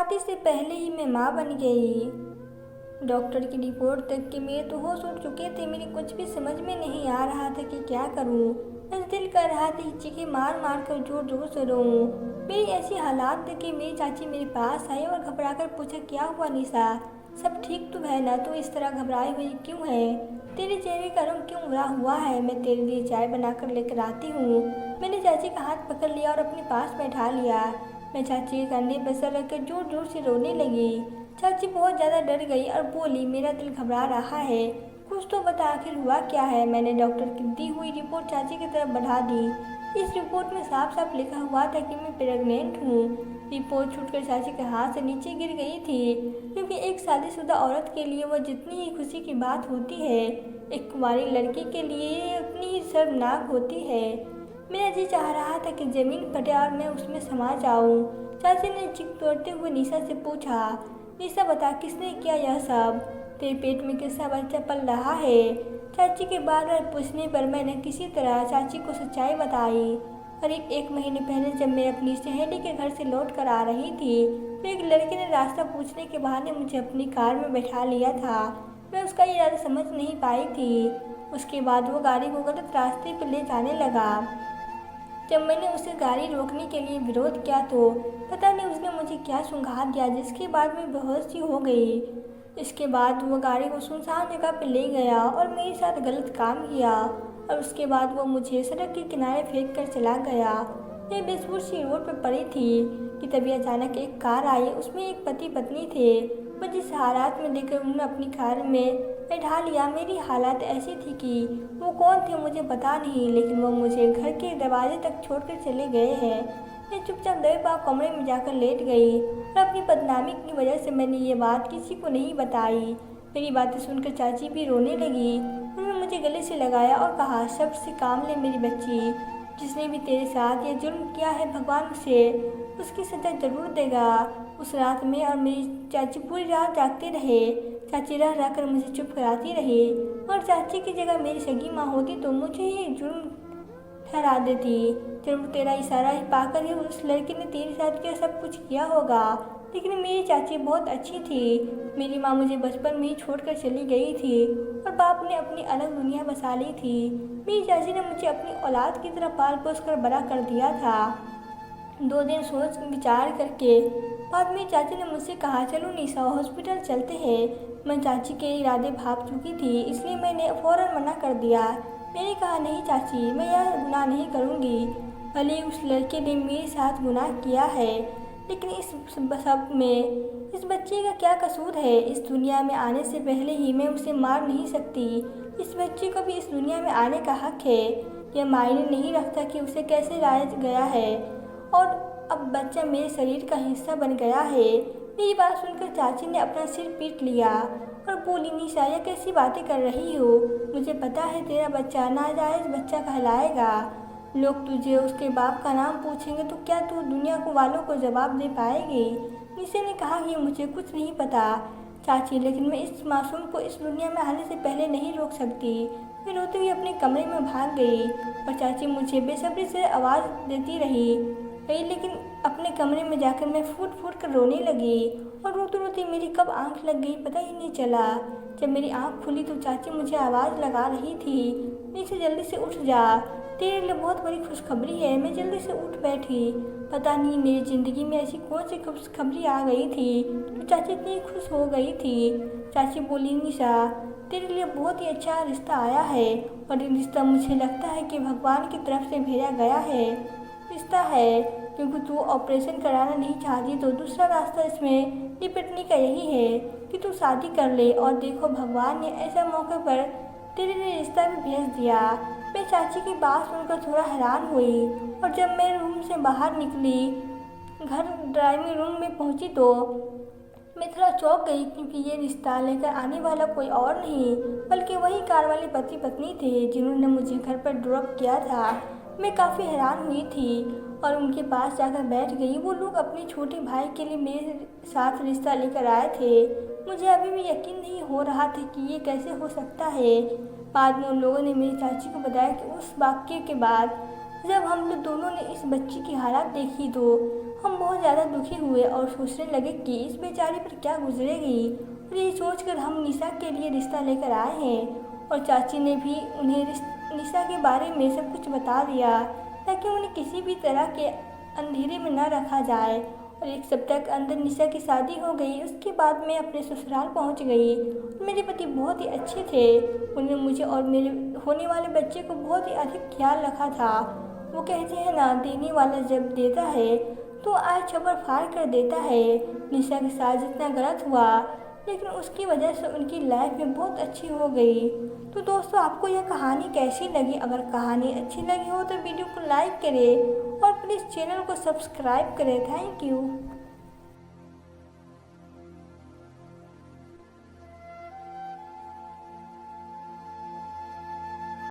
शादी से पहले ही मैं माँ बन गई। डॉक्टर की रिपोर्ट देख के मेरे तो होश उड़ चुके थे। मेरे कुछ भी समझ में नहीं आ रहा था कि क्या करूं। बस दिल कर रहा था कि चीखें मार मार कर जोर जोर से रोऊं। मेरी ऐसी हालात देख के मेरी चाची मेरे पास आई और घबरा कर पूछा, क्या हुआ निशा, सब ठीक तो है ना, तू इस तरह घबराई हुई क्यों है, तेरे चेहरे का रंग क्यों उड़ा हुआ है, मैं तेरे लिए चाय बनाकर लेकर आती हूँ। मैंने चाची का हाथ पकड़ लिया और अपने पास बैठा लिया। मैं चाची के कंधे पर सर रखकर जोर जोर से रोने लगी। चाची बहुत ज़्यादा डर गई और बोली, मेरा दिल घबरा रहा है, कुछ तो बता, आखिर हुआ क्या है। मैंने डॉक्टर की दी हुई रिपोर्ट चाची की तरफ बढ़ा दी। इस रिपोर्ट में साफ साफ लिखा हुआ था कि मैं प्रेग्नेंट हूँ। रिपोर्ट छूटकर चाची के हाथ से नीचे गिर गई थी, क्योंकि एक शादीशुदा औरत के लिए वह जितनी ही खुशी की बात होती है, एक कुंवारी लड़की के लिए उतनी ही शर्मनाक होती है। मेरा जी चाह रहा था कि जमीन फटे और मैं उसमें समा जाऊं। चाची ने चिक तोड़ते हुए निशा से पूछा, निशा बता, किसने किया यह सब, तेरे पेट में किसका बच्चा पल रहा है। चाची के बार बार पूछने पर मैंने किसी तरह चाची को सच्चाई बताई। करीब 1 महीने पहले जब मैं अपनी सहेली के घर से लौट कर आ रही थी, तो एक लड़के ने रास्ता पूछने के बहाने मुझे अपनी कार में बैठा लिया था। मैं उसका इरादा समझ नहीं पाई थी। उसके बाद वो गाड़ी को गलत रास्ते पर ले जाने लगा। जब मैंने उसे गाड़ी रोकने के लिए विरोध किया तो पता नहीं उसने मुझे क्या सुंघा दिया, जिसके बाद मैं बेहोश सी हो गई। इसके बाद वो गाड़ी को सुनसान जगह पर ले गया और मेरे साथ गलत काम किया, और उसके बाद वो मुझे सड़क के किनारे फेंक कर चला गया। मैं बेसुर सी रोड पर पड़ी थी कि तभी अचानक एक कार आई। उसमें एक पति पत्नी थे। मुझे जिस हालात में देखकर उन्होंने अपनी कार में बैठा लिया। मेरी हालत ऐसी थी कि वो कौन थे मुझे पता नहीं, लेकिन वो मुझे घर के दरवाजे तक छोड़कर चले गए हैं। मैं चुपचाप दबे पाँव कमरे में जाकर लेट गई और अपनी बदनामी की वजह से मैंने ये बात किसी को नहीं बताई। मेरी बातें सुनकर चाची भी रोने लगी। उन्होंने मुझे गले से लगाया और कहा, सब से काम ले मेरी बच्ची, जिसने भी तेरे साथ ये जुल्म किया है भगवान उसे उसकी सजा जरूर देगा। उस रात में और मेरी चाची पूरी रात जागते रहे। चाची रह रह कर मुझे चुप कराती रही, और चाची की जगह मेरी सगी माँ होती तो मुझे ही जुर्म ठहरा देती। जरूर तेरा इशारा ही पाकर ही उस लड़के ने तेरे साथ क्या सब कुछ किया होगा। लेकिन मेरी चाची बहुत अच्छी थी। मेरी माँ मुझे बचपन में ही छोड़कर चली गई थी और बाप ने अपनी अलग दुनिया बसा ली थी। मेरी चाची ने मुझे अपनी औलाद की तरह पाल पोस कर बड़ा कर दिया था। 2 दिन सोच विचार करके बाद में चाची ने मुझसे कहा, चलो निशा हॉस्पिटल चलते हैं। मैं चाची के इरादे भाप चुकी थी, इसलिए मैंने फौरन मना कर दिया। मैंने कहा, नहीं चाची, मैं यह गुनाह नहीं करूँगी। भले उस लड़के ने मेरे साथ गुनाह किया है, लेकिन इस सब में इस बच्चे का क्या कसूर है। इस दुनिया में आने से पहले ही मैं उसे मार नहीं सकती। इस बच्चे को भी इस दुनिया में आने का हक है। यह मायने नहीं रखता कि उसे कैसे लाया गया है, और अब बच्चा मेरे शरीर का हिस्सा बन गया है। मेरी बात सुनकर चाची ने अपना सिर पीट लिया और बोली, निशा, यह कैसी बातें कर रही हो। मुझे पता है तेरा बच्चा नाजायज बच्चा कहलाएगा। लोग तुझे उसके बाप का नाम पूछेंगे तो क्या तू दुनिया को वालों को जवाब दे पाएगी। निशा ने कहा कि मुझे कुछ नहीं पता चाची, लेकिन मैं इस मासूम को इस दुनिया में आने से पहले नहीं रोक सकती। मैं रोते हुए अपने कमरे में भाग गई और चाची मुझे बेसब्री से आवाज़ देती रही, लेकिन अपने कमरे में जाकर मैं फूट फूट कर रोने लगी और रोते रोते मेरी कब आंख लग गई पता ही नहीं चला। जब मेरी आंख खुली तो चाची मुझे आवाज़ लगा रही थी, नीचे जल्दी से उठ जा, तेरे लिए बहुत बड़ी खुशखबरी है। मैं जल्दी से उठ बैठी। पता नहीं मेरी ज़िंदगी में ऐसी कौन सी खुशखबरी आ गई थी तो चाची इतनी खुश हो गई थी। चाची बोली, निशा, तेरे लिए बहुत ही अच्छा रिश्ता आया है, और ये रिश्ता मुझे लगता है कि भगवान की तरफ से भेजा गया है रिश्ता है, क्योंकि तू ऑपरेशन कराना नहीं चाहती तो दूसरा रास्ता इसमें निपटने का यही है कि तू शादी कर ले। और देखो, भगवान ने ऐसा मौके पर तेरे लिए रिश्ता भी भेज दिया। मैं चाची की बात सुनकर थोड़ा हैरान हुई, और जब मैं रूम से बाहर निकली, घर ड्राइविंग रूम में पहुंची तो मैं थोड़ा चौंक गई, क्योंकि ये रिश्ता लेकर आने वाला कोई और नहीं बल्कि वही कार वाले पति पत्नी थे जिन्होंने मुझे घर पर ड्रॉप किया था। मैं काफ़ी हैरान हुई थी और उनके पास जाकर बैठ गई। वो लोग अपने छोटे भाई के लिए मेरे साथ रिश्ता लेकर आए थे। मुझे अभी भी यकीन नहीं हो रहा था कि ये कैसे हो सकता है। बाद में उन लोगों ने मेरी चाची को बताया कि उस वाक्य के बाद जब हम लोग दोनों ने इस बच्ची की हालत देखी तो हम बहुत ज़्यादा दुखी हुए और सोचने लगे कि इस बेचारी पर क्या गुजरेगी, और यही सोचकर हम निशा के लिए रिश्ता लेकर आए हैं। और चाची ने भी उन्हें निशा के बारे में सब कुछ बता दिया, ताकि उन्हें किसी भी तरह के अंधेरे में न रखा जाए। और 1 सप्ताह के अंदर निशा की शादी हो गई। उसके बाद मैं अपने ससुराल पहुंच गई। मेरे पति बहुत ही अच्छे थे। उन्होंने मुझे और मेरे होने वाले बच्चे को बहुत ही अधिक ख्याल रखा था। वो कहते हैं ना, देने वाला जब देता है तो आज छप्पर फाड़ कर देता है। निशा के साथ जितना गलत हुआ, लेकिन उसकी वजह से उनकी लाइफ में बहुत अच्छी हो गई। तो दोस्तों, आपको यह कहानी कैसी लगी? अगर कहानी अच्छी लगी हो तो वीडियो को लाइक करें और प्लीज़ चैनल को सब्सक्राइब करें। Thank you.